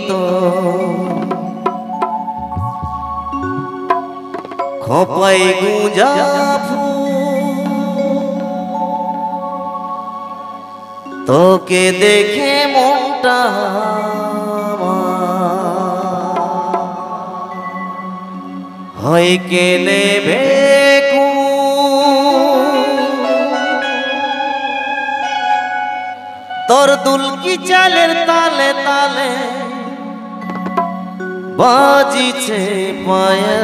তো খোপাই গুঁজা তোকে দেখে মনটা হয় কেনে বেকু তোর দুলকি চালের তালে তালে বাজিছে পায়া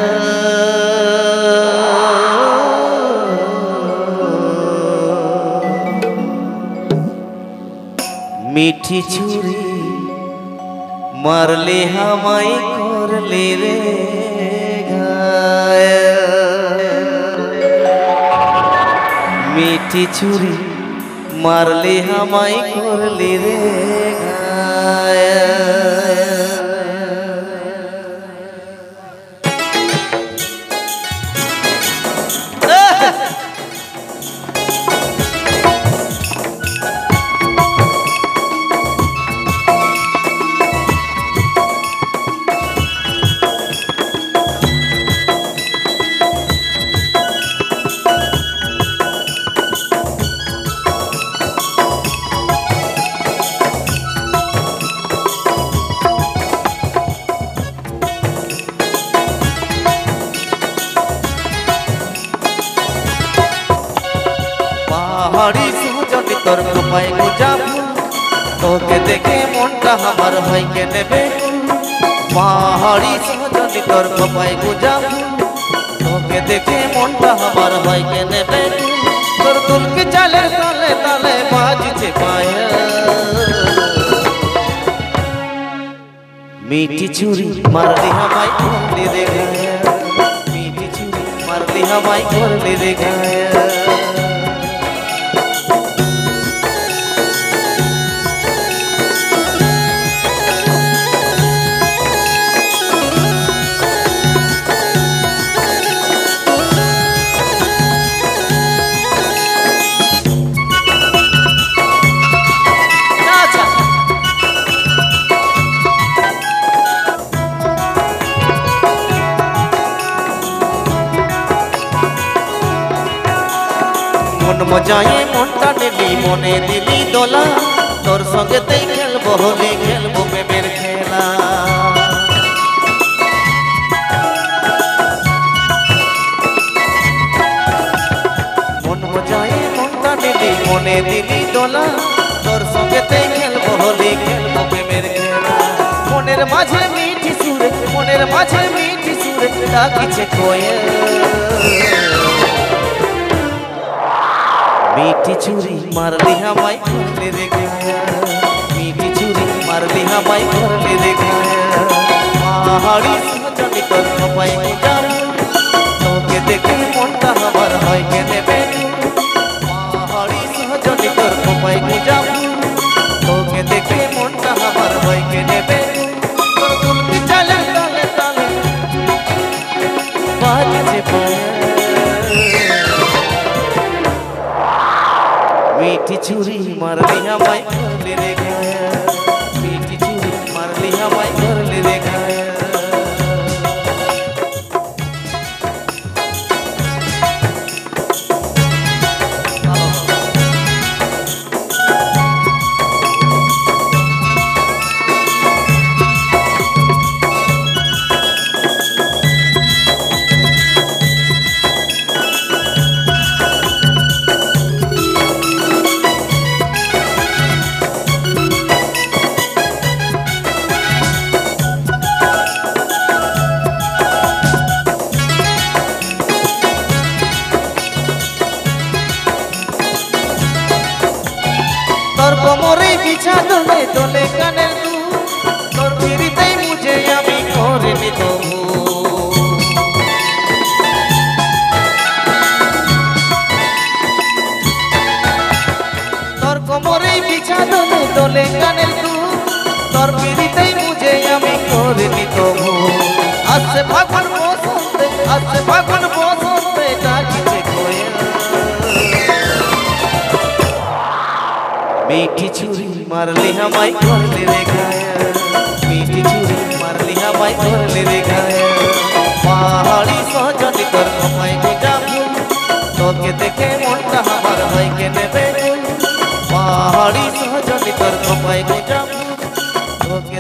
মিঠি ছুরি মারলে হামাই করলে রে মিঠি ছুরি মারলে হামাই করলে রে পাহাড়ি সুজনি তোর খোপায় গুঁজা ফুল তোকে দেখে মনটা আমার হয় কেনে বেকুল পাহাড়ি সুজনি তোর খোপায় গুঁজা ফুল তোকে দেখে মনটা আমার হয় কেনে বেকুল তোর দুলকি চালের তালে তালে বাজছে পায়া মিঠি ছুরি মারলি হামাই করলি রে গায়া মিঠি ছুরি মারলি হামাই করলি রে গায়া মন মজায়ে মনটা নিলি মনে দিলি দোলা তোর সঙ্গেতেই খেলবো হলে খেলবো প্রেমের খেলা মন মজায়ে মনটা নিলি মনে দিলি দোলা তোর সঙ্গেতেই খেলবো হলে খেলবো প্রেমের খেলা মনের মাঝে মিঠি সুরে মনের মাঝে মিঠি সুরে ডাকিছে কোয়েল মিঠি ছুরি মারলি হামাই করলে রে গায়া মিঠি ছুরি মারলি হামাই করলে রে গায়া পাহাড়ি সুজনি তোর খোপায় গুঁজা তোকে দেখে মনটা আমার হয় কেনে বেকুল পাহাড়ি সুজনি তোর খোপায় গুঁজা তোকে দেখে মনটা আমার হয় কেনে বেকুল তোর দুলকি চালের তালে তালে বাজছে পায়া মিঠি ছুরি মারলি হামাই করলে রে গায়া মিঠি ছুরি মারলি হামাই করলে রে গায়া তোর কোমরে বিছা দোলে দোলে কানের দুল তোর ফিরিতেই মুঝে আমি করে নি তবু তোর কোমরে বিছা দোলে দোলে কানের দুল তোর ফিরিতেই মুঝে আমি করে নি তবু আসছে ফাগুন বসন্তে ডাকিছে কোয়েল মিঠি ছুরি মারলি হামাই করলে রে গায়া তোকে